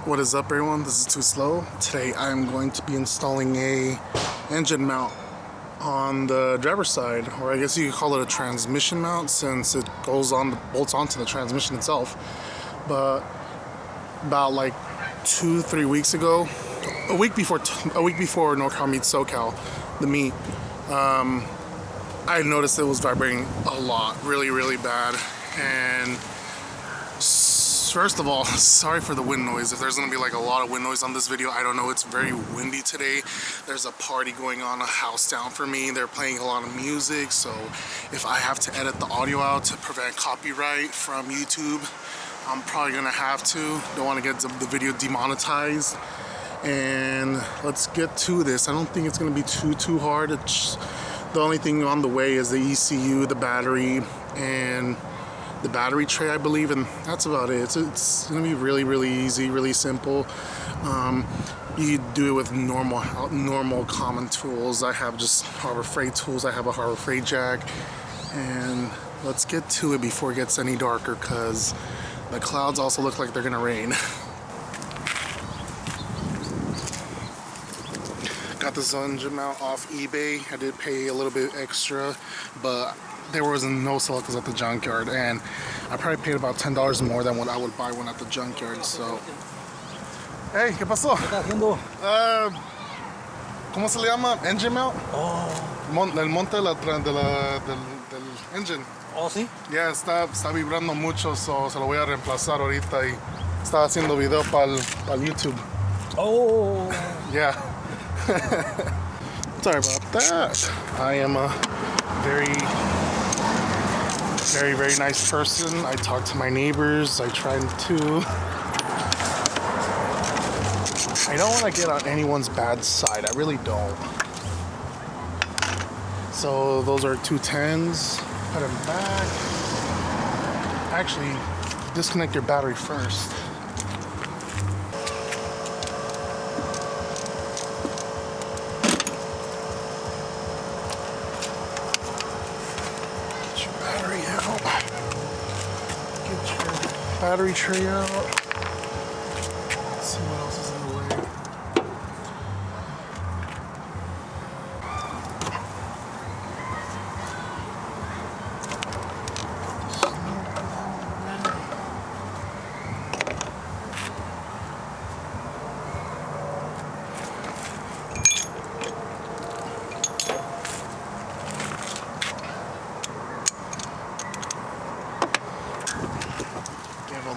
What is up, everyone? This is Too Slow. Today I'm going to be installing a engine mount on the driver's side, or I guess you could call it a transmission mount since it bolts onto the transmission itself. But about like 2-3 weeks ago, a week before NorCal meets SoCal, the meet, I noticed it was vibrating a lot, really bad. And first of all, sorry for the wind noise. If there's gonna be like a lot of wind noise on this video, I don't know. It's very windy today. There's a party going on a house down for me. They're playing a lot of music, so if I have to edit the audio out to prevent copyright from YouTube, I'm probably gonna have to. Don't want to get the video demonetized. And let's get to this. I don't think it's gonna be too hard. The only thing on the way is the ECU, the battery, and the battery tray, I believe, and that's about it. It's gonna be really easy, really simple. You do it with normal common tools. I have just Harbor Freight tools. I have a Harbor Freight jack, and let's get to it before it gets any darker, because the clouds also look like they're gonna rain. Got this engine mount off eBay. I did pay a little bit extra, but there was no Celicas at the junkyard, and I probably paid about $10 more than what I would buy one at the junkyard. So, hey, ¿qué pasó? ¿Qué estás haciendo? ¿Cómo se le llama? Engine mount? Oh. El monte del engine. Oh, sí. Ya está vibrando mucho, so se lo voy a reemplazar ahorita, y estaba haciendo video para YouTube. Oh. Yeah. Sorry about that. I am a very nice person. I talk to my neighbors. I try to. I don't want to get on anyone's bad side. I really don't. So those are 210s. Put them back. Actually, disconnect your battery first. Battery tray out. Let's see what else is in the way.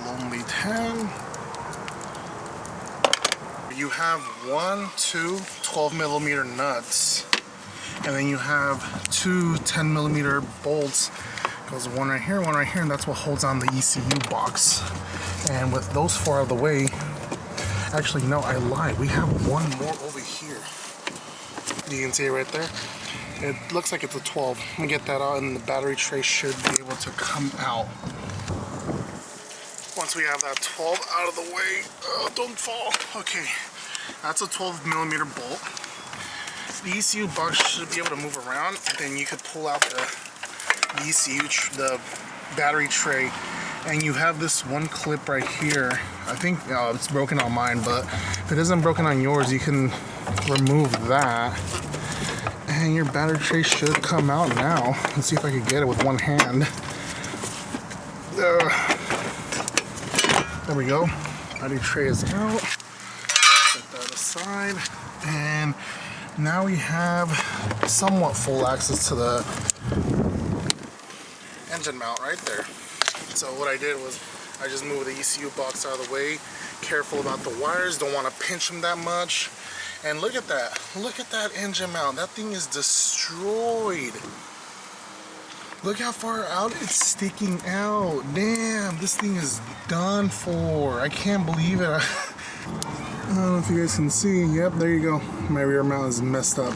Only 10. You have 1, 2 12mm nuts, and then you have 2 10mm bolts. Goes one right here, and that's what holds on the ECU box. And with those 4 out of the way, actually no, I lied. We have one more over here. You can see it right there. It looks like it's a 12. Let me get that out, and the battery tray should be able to come out. Once we have that 12 out of the way, don't fall. Okay, that's a 12mm bolt. The ECU box should be able to move around, and then you could pull out the ECU, the battery tray, and you have this one clip right here. I think it's broken on mine, but if it isn't broken on yours, you can remove that, and your battery tray should come out now. Let's see if I can get it with one hand. There we go. Battery tray is out. Set that aside. And now we have somewhat full access to the engine mount right there. So what I did was I just moved the ECU box out of the way. Careful about the wires. Don't want to pinch them that much. And look at that. Look at that engine mount. That thing is destroyed. Look how far out it's sticking out. Damn, this thing is done for. I can't believe it. I don't know if you guys can see. Yep, there you go. My rear mount is messed up.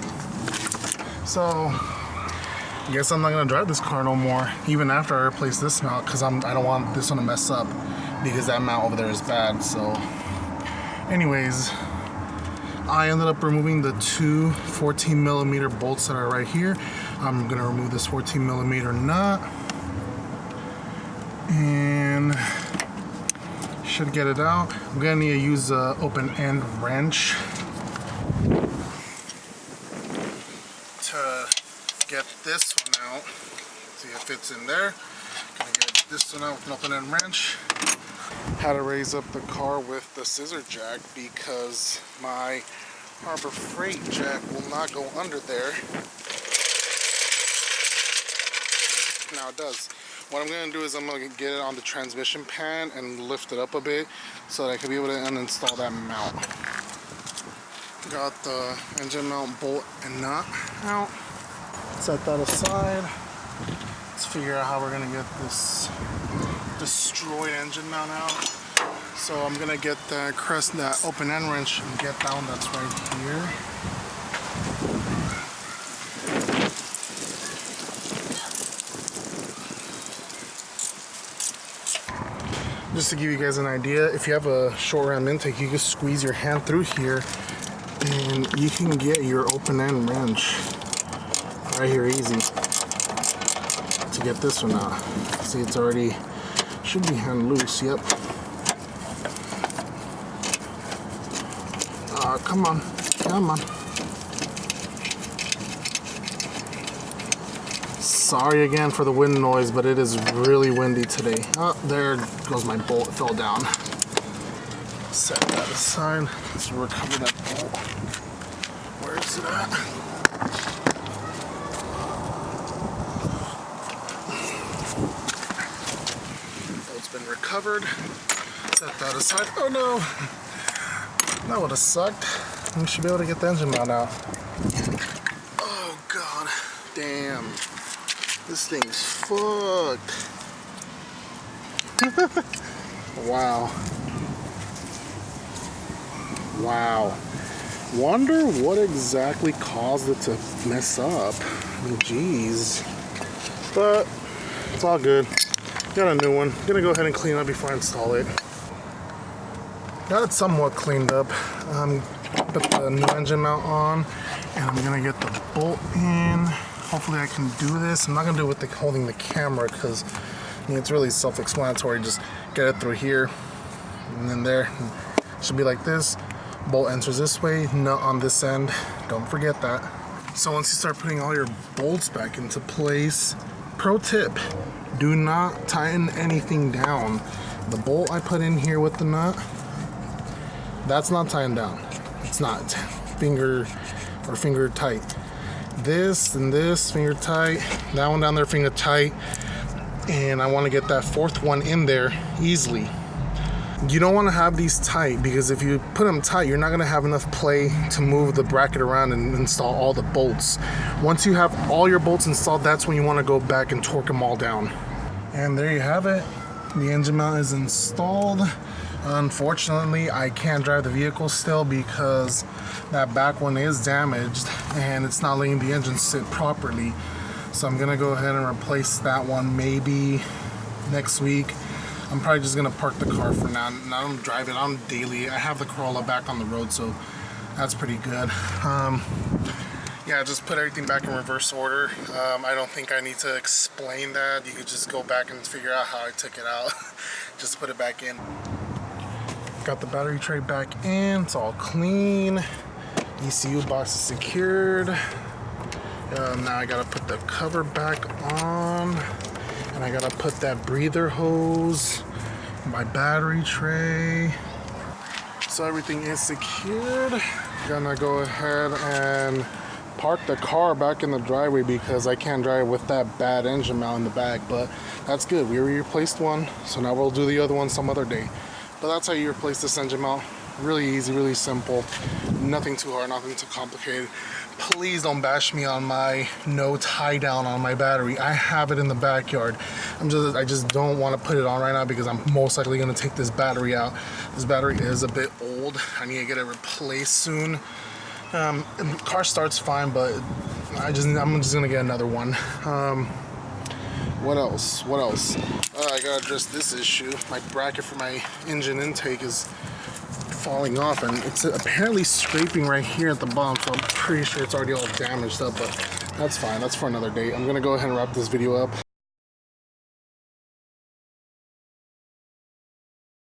So, I guess I'm not gonna drive this car no more, even after I replace this mount, because I don't want this one to mess up, because that mount over there is bad. So, anyways, I ended up removing the 2 14mm bolts that are right here. I'm gonna remove this 14mm nut, and should get it out. I'm gonna need to use an open end wrench to get this one out. See if it's in there. Gonna get this one out with an open end wrench. Had to raise up the car with the scissor jack because my Harbor Freight jack will not go under there. Now it does. What I'm going to do is I'm going to get it on the transmission pan and lift it up a bit so that I can be able to uninstall that mount. Got the engine mount bolt and nut out. Set that aside. Let's figure out how we're going to get this destroyed engine mount out. So I'm going to get that open end wrench and get that one that's right here. Just to give you guys an idea, if you have a short ram intake, you can squeeze your hand through here and you can get your open end wrench right here easy to get this one out. See, it's already, should be hand loose, yep. Come on, come on. Sorry again for the wind noise, but it is really windy today. Oh, there goes my bolt, it fell down. Set that aside. Let's recover that bolt. Where is it at? Bolt's been recovered. Set that aside. Oh no! That would have sucked. We should be able to get the engine mount out. Oh god, damn. This thing's fucked. Wow. Wow. Wonder what exactly caused it to mess up. I mean, jeez. But it's all good. Got a new one. Gonna go ahead and clean it up before I install it. Got it somewhat cleaned up. Put the new engine mount on, and I'm gonna get the bolt in. Hopefully I can do this. I'm not gonna do it with holding the camera because it's really self-explanatory. Just get it through here, and then there. It should be like this. Bolt enters this way, nut on this end. Don't forget that. So once you start putting all your bolts back into place, pro tip: do not tighten anything down. The bolt I put in here with the nut, that's not tightened down. It's not finger tight. This and this finger tight, that one down there finger tight, and I want to get that fourth one in there easily. You don't want to have these tight because if you put them tight, you're not going to have enough play to move the bracket around and install all the bolts. Once you have all your bolts installed, that's when you want to go back and torque them all down. And there you have it. The engine mount is installed. Unfortunately, I can't drive the vehicle still because that back one is damaged and it's not letting the engine sit properly. So I'm gonna go ahead and replace that one maybe next week. I'm probably just gonna park the car for now. I don't drive it on daily. I have the Corolla back on the road, so that's pretty good. Yeah, just put everything back in reverse order. I don't think I need to explain that. You could just go back and figure out how I took it out. Just put it back in. Got the battery tray back in, it's all clean. ECU box is secured. Now I gotta put the cover back on, and I gotta put that breather hose, my battery tray. So everything is secured. Gonna go ahead and park the car back in the driveway because I can't drive with that bad engine mount in the back, but that's good. We replaced one, so now we'll do the other one some other day. But that's how you replace this engine mount. Really easy, really simple. Nothing too hard, nothing too complicated. Please don't bash me on my no tie down on my battery. I have it in the backyard. I just don't want to put it on right now because I'm most likely going to take this battery out. This battery is a bit old. I need to get it replaced soon. The car starts fine, but I'm just going to get another one. What else? I gotta address this issue. My bracket for my engine intake is falling off, and it's apparently scraping right here at the bottom, so I'm pretty sure it's already all damaged up, but that's fine. That's for another day. I'm gonna go ahead and wrap this video up.